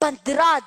15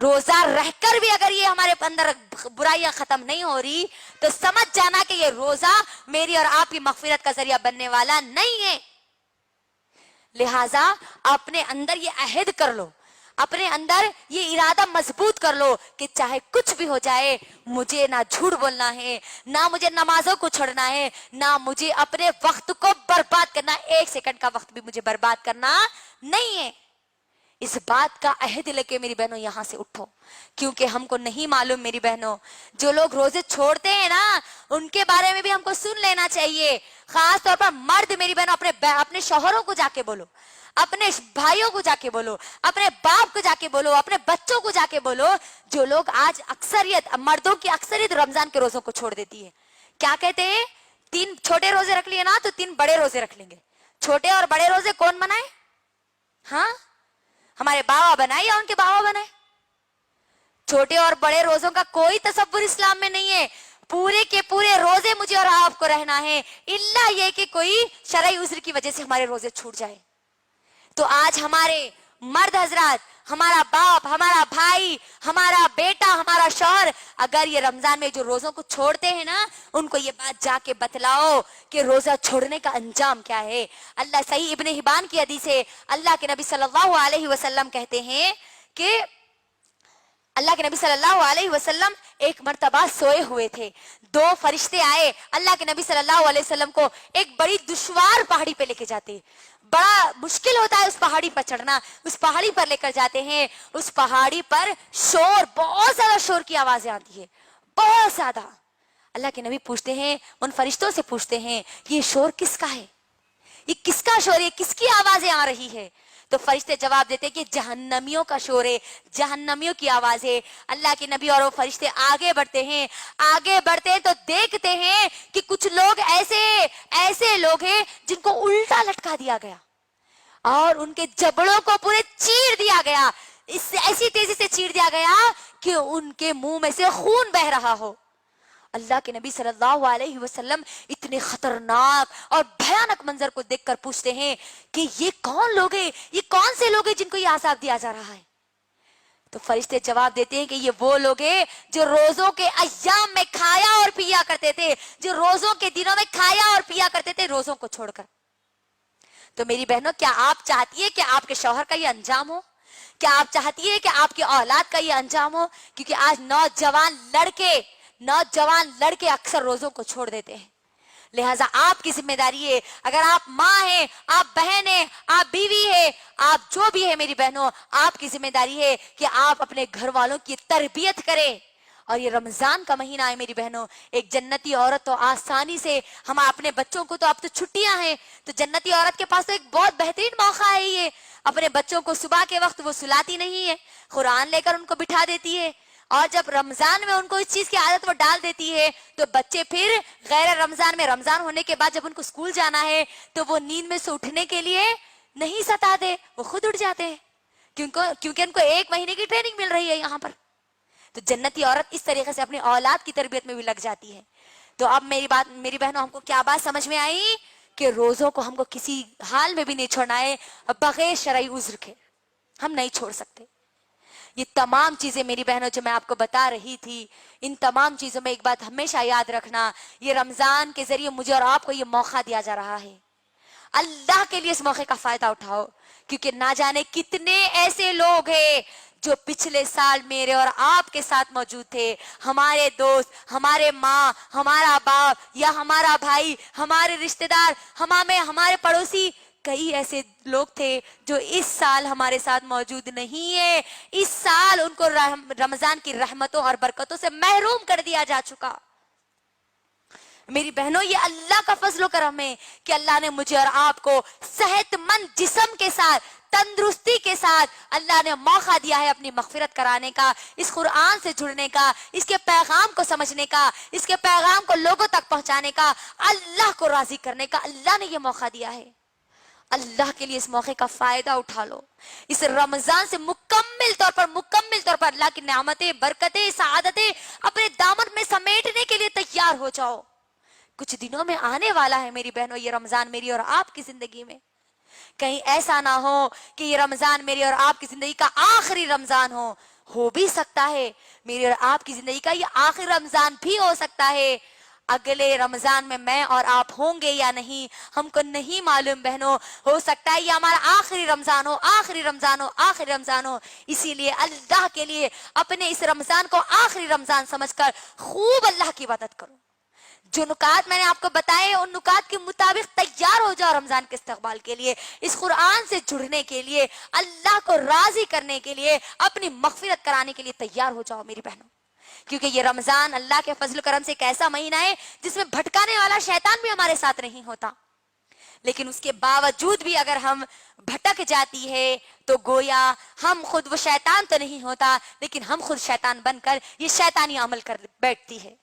روزہ رہ کر بھی اگر یہ ہمارے اندر برائیاں ختم نہیں ہو رہی تو سمجھ جانا کہ یہ روزہ میری اور آپ کی مغفرت کا ذریعہ بننے والا نہیں ہے. لہٰذا اپنے اندر یہ عہد کر لو, اپنے اندر یہ ارادہ مضبوط کر لو کہ چاہے کچھ بھی ہو جائے مجھے نہ جھوٹ بولنا ہے, نہ مجھے نمازوں کو چھوڑنا ہے, نہ مجھے اپنے وقت کو برباد کرنا, 1 سیکنڈ کا وقت بھی مجھے برباد کرنا نہیں ہے. اس بات کا عہد لے کے میری بہنوں یہاں سے اٹھو, کیونکہ ہم کو نہیں معلوم میری بہنوں, جو لوگ روزے چھوڑتے ہیں نا ان کے بارے میں بھی ہم کو سن لینا چاہیے. خاص طور پر مرد میری بہنوں اپنے شوہروں کو جا کے بولو, اپنے بھائیوں کو جا کے بولو, اپنے باپ کو جا کے بولو, اپنے بچوں کو جا کے بولو, جو لوگ آج اکثریت مردوں کی اکثریت رمضان کے روزوں کو چھوڑ دیتی ہے. کیا کہتے ہیں, 3 چھوٹے روزے رکھ لیے نا تو 3 بڑے روزے رکھ لیں گے. چھوٹے اور بڑے روزے کون بنائے؟ ہاں, ہمارے بابا بنائے یا ان کے بابا بنائے؟ چھوٹے اور بڑے روزوں کا کوئی تصور اسلام میں نہیں ہے. پورے کے پورے روزے مجھے اور آپ کو رہنا ہے, الا یہ کہ کوئی شرعی عذر کی وجہ سے ہمارے روزے چھوٹ جائے. تو آج ہمارے مرد حضرات, ہمارا باپ, ہمارا بھائی, ہمارا بیٹا, ہمارا شوہر اگر یہ رمضان میں جو روزوں کو چھوڑتے ہیں نا ان کو یہ بات جا کے بتلاؤ کہ روزہ چھوڑنے کا انجام کیا ہے. اللہ صحیح ابن حبان کی حدیث ہے, اللہ کے نبی صلی اللہ علیہ وسلم کہتے ہیں کہ اللہ کے نبی صلی اللہ علیہ وسلم ایک مرتبہ سوئے ہوئے تھے, 2 فرشتے آئے اللہ کے نبی صلی اللہ علیہ وسلم کو ایک بڑی دشوار پہاڑی پہ لے کے جاتے. بڑا مشکل ہوتا ہے اس پہاڑی پر چڑھنا, اس پہاڑی پر لے کر جاتے ہیں. اس پہاڑی پر شور, بہت زیادہ شور کی آوازیں آتی ہے, بہت زیادہ. اللہ کے نبی پوچھتے ہیں, ان فرشتوں سے پوچھتے ہیں یہ شور کس کا ہے, یہ کس کا شور ہے, کس کی آوازیں آ رہی ہے؟ تو فرشتے جواب دیتے کہ جہنمیوں کا شور ہے, جہنمیوں کی آواز ہے. اللہ کے نبی اور وہ فرشتے آگے بڑھتے ہیں, آگے بڑھتے ہیں تو دیکھتے ہیں کہ کچھ لوگ ایسے لوگ ہیں جن کو الٹا لٹکا دیا گیا اور ان کے جبڑوں کو پورے چیر دیا گیا, اس سے ایسی تیزی سے چیر دیا گیا کہ ان کے منہ میں سے خون بہ رہا ہو. اللہ کے نبی صلی اللہ علیہ وسلم اتنے خطرناک اور بھیانک منظر کو دیکھ کر پوچھتے ہیں کہ یہ کون لوگ ہیں, یہ کون سے لوگ ہیں جن کو یہ عذاب دیا جا رہا ہے؟ تو فرشتے جواب دیتے ہیں کہ یہ وہ لوگ ہیں جو روزوں کے ایام میں کھایا اور پیا کرتے تھے, جو روزوں کے دنوں میں کھایا اور پیا کرتے تھے روزوں کو چھوڑ کر. تو میری بہنوں, کیا آپ چاہتی ہے کہ آپ کے شوہر کا یہ انجام ہو؟ کیا آپ چاہتی ہے کہ آپ کی اولاد کا یہ انجام ہو؟ کیونکہ آج نوجوان لڑکے اکثر روزوں کو چھوڑ دیتے ہیں. لہٰذا آپ کی ذمہ داری ہے, اگر آپ ماں ہیں, آپ بہن ہیں, آپ بیوی ہے, آپ جو بھی ہے میری بہنوں, آپ کی ذمہ داری ہے کہ آپ اپنے گھر والوں کی تربیت کریں. اور یہ رمضان کا مہینہ ہے میری بہنوں, ایک جنتی عورت تو آسانی سے, ہم اپنے بچوں کو تو اب تو چھٹیاں ہیں, تو جنتی عورت کے پاس تو ایک بہت بہترین موقع ہے یہ. اپنے بچوں کو صبح کے وقت وہ سلاتی نہیں ہے, قرآن لے کر ان کو بٹھا دیتی ہے, اور جب رمضان میں ان کو اس چیز کی عادت وہ ڈال دیتی ہے تو بچے پھر غیر رمضان میں, رمضان ہونے کے بعد جب ان کو اسکول جانا ہے تو وہ نیند میں سے اٹھنے کے لیے نہیں ستا دے, وہ خود اٹھ جاتے ہیں, کیونکہ ان کو 1 مہینے کی ٹریننگ مل رہی ہے یہاں پر. تو جنتی عورت اس طریقے سے اپنی اولاد کی تربیت میں بھی لگ جاتی ہے. تو اب میری بہنوں, ہم کو کیا بات سمجھ میں آئی کہ روزوں کو ہم کو کسی حال میں بھی نہیں چھوڑنا ہے بغیر شرعی عذر کے, ہم نہیں چھوڑ سکتے. یہ تمام چیزیں میری بہنوں جو میں آپ کو بتا رہی تھی, ان تمام چیزوں میں ایک بات ہمیشہ یاد رکھنا, یہ رمضان کے ذریعے مجھے اور آپ کو یہ موقع دیا جا رہا ہے. اللہ کے لیے اس موقع کا فائدہ اٹھاؤ, کیونکہ نہ جانے کتنے ایسے لوگ ہیں جو پچھلے سال میرے اور آپ کے ساتھ موجود تھے, ہمارے دوست, ہمارے ماں, ہمارا باپ یا ہمارا بھائی, ہمارے رشتہ دار, ہمارے پڑوسی, کئی ایسے لوگ تھے جو اس سال ہمارے ساتھ موجود نہیں ہے. اس سال ان کو رمضان کی رحمتوں اور برکتوں سے محروم کر دیا جا چکا. میری بہنوں, یہ اللہ کا فضل و کرم ہے کہ اللہ نے مجھے اور آپ کو صحت مند جسم کے ساتھ, تندرستی کے ساتھ اللہ نے موقع دیا ہے اپنی مغفرت کرانے کا, اس قرآن سے جڑنے کا, اس کے پیغام کو سمجھنے کا, اس کے پیغام کو لوگوں تک پہنچانے کا, اللہ کو راضی کرنے کا. اللہ نے یہ موقع دیا ہے, اللہ کے لیے اس موقع کا فائدہ اٹھا لو. اس رمضان سے مکمل طور پر اللہ کی نعمتیں, برکتیں, سعادتیں اپنے دامن میں سمیٹنے کے لیے تیار ہو جاؤ. کچھ دنوں میں آنے والا ہے میری بہنوں یہ رمضان میری اور آپ کی زندگی میں. کہیں ایسا نہ ہو کہ یہ رمضان میری اور آپ کی زندگی کا آخری رمضان ہو. ہو بھی سکتا ہے میری اور آپ کی زندگی کا یہ آخری رمضان بھی ہو سکتا ہے. اگلے رمضان میں اور آپ ہوں گے یا نہیں ہم کو نہیں معلوم بہنوں. ہو سکتا ہے یہ ہمارا آخری رمضان ہو, آخری رمضان ہو, آخری رمضان ہو. اسی لیے اللہ کے لیے اپنے اس رمضان کو آخری رمضان سمجھ کر خوب اللہ کی عبادت کرو. جو نکات میں نے آپ کو بتائے ان نکات کے مطابق تیار ہو جاؤ رمضان کے استقبال کے لیے, اس قرآن سے جڑنے کے لیے, اللہ کو راضی کرنے کے لیے, اپنی مغفرت کرانے کے لیے تیار ہو جاؤ میری بہنوں. کیونکہ یہ رمضان اللہ کے فضل و کرم سے ایک ایسا مہینہ ہے جس میں بھٹکانے والا شیطان بھی ہمارے ساتھ نہیں ہوتا. لیکن اس کے باوجود بھی اگر ہم بھٹک جاتی ہے تو گویا ہم خود, وہ شیطان تو نہیں ہوتا لیکن ہم خود شیطان بن کر یہ شیطانی عمل کر بیٹھتی ہے.